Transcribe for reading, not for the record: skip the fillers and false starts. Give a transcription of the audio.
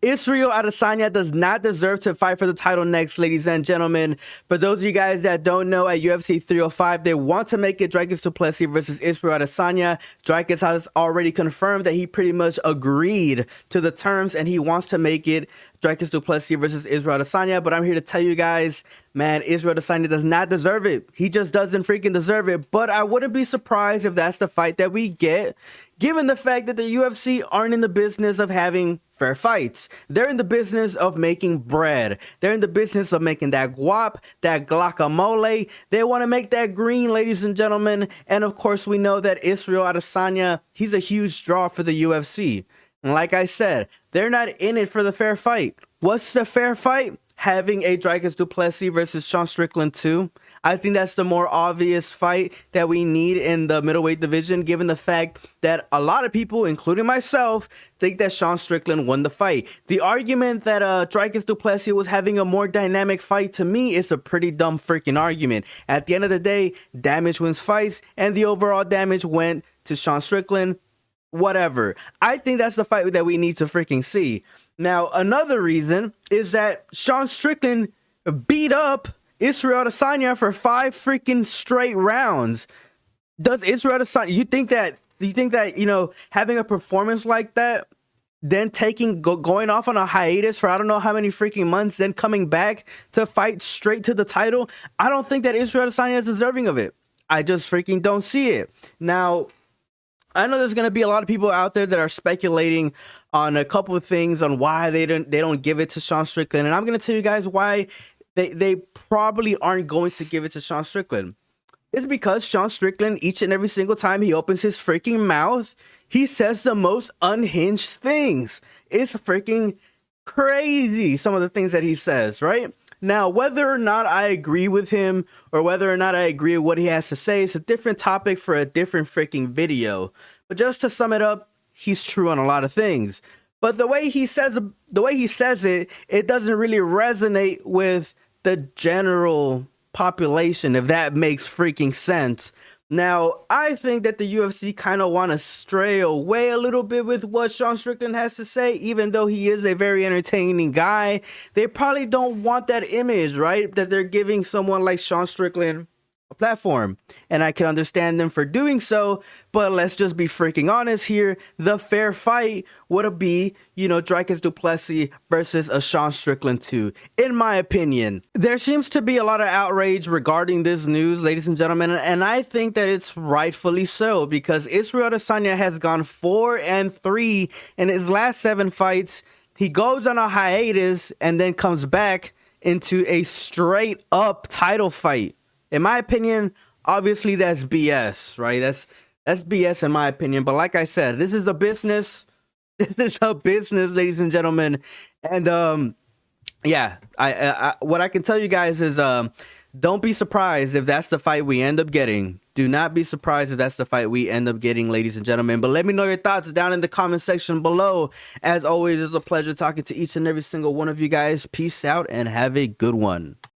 Israel Adesanya does not deserve to fight for the title next, ladies and gentlemen. For those of you guys that don't know, at UFC 305, they want to make it Dricus du Plessis versus Israel Adesanya. Dricus has already confirmed that he pretty much agreed to the terms and he wants to make it Dricus du Plessis versus Israel Adesanya. But I'm here to tell you guys, man, Israel Adesanya does not deserve it. He just doesn't freaking deserve it. But I wouldn't be surprised if that's the fight that we get, given the fact that the UFC aren't in the business of having fair fights. They're in the business of making bread. They're in the business of making that guap, that guacamole. They want to make that green, ladies and gentlemen. And of course, we know that Israel Adesanya, he's a huge draw for the UFC. And like I said, they're not in it for the fair fight. What's the fair fight? Having a Dricus du Plessis versus Sean Strickland 2. I think that's the more obvious fight that we need in the middleweight division, given the fact that a lot of people, including myself, think that Sean Strickland won the fight. The argument that Dricus du Plessis was having a more dynamic fight, to me, is a pretty dumb freaking argument. At the end of the day, damage wins fights, and the overall damage went to Sean Strickland. Whatever. I think that's the fight that we need to freaking see. Now, another reason is that Sean Strickland beat up Israel Adesanya for 5 freaking straight rounds. Does Israel Adesanya, you think that, you know, having a performance like that, then going off on a hiatus for I don't know how many freaking months, then coming back to fight straight to the title, I don't think that Israel Adesanya is deserving of it. I just freaking don't see it. Now, I know there's going to be a lot of people out there that are speculating on a couple of things on why they don't give it to Sean Strickland, and I'm going to tell you guys why they probably aren't going to give it to Sean Strickland. It's because Sean Strickland, each and every single time he opens his freaking mouth, he says the most unhinged things. It's freaking crazy, some of the things that he says, right? Now, whether or not I agree with him or whether or not I agree with what he has to say, it's a different topic for a different freaking video. But just to sum it up, he's true on a lot of things. But the way he says it, it doesn't really resonate with the general population, if that makes freaking sense. Now, I think that the UFC kind of want to stray away a little bit with what Sean Strickland has to say, even though he is a very entertaining guy. They probably don't want that image, right? That they're giving someone like Sean Strickland a platform. And I can understand them for doing so, but let's just be freaking honest here. The fair fight would be, you know, Dricus du Plessis versus a Sean Strickland 2, in my opinion. There seems to be a lot of outrage regarding this news, ladies and gentlemen, and I think that it's rightfully so, because Israel Adesanya has gone 4-3 in his last 7 fights. He goes on a hiatus and then comes back into a straight up title fight. In my opinion, obviously that's BS, right? That's BS in my opinion. But like I said, this is a business. This is a business, ladies and gentlemen. And yeah, I what I can tell you guys is don't be surprised if that's the fight we end up getting. Do not be surprised if that's the fight we end up getting, ladies and gentlemen. But let me know your thoughts down in the comment section below. As always, it's a pleasure talking to each and every single one of you guys. Peace out and have a good one.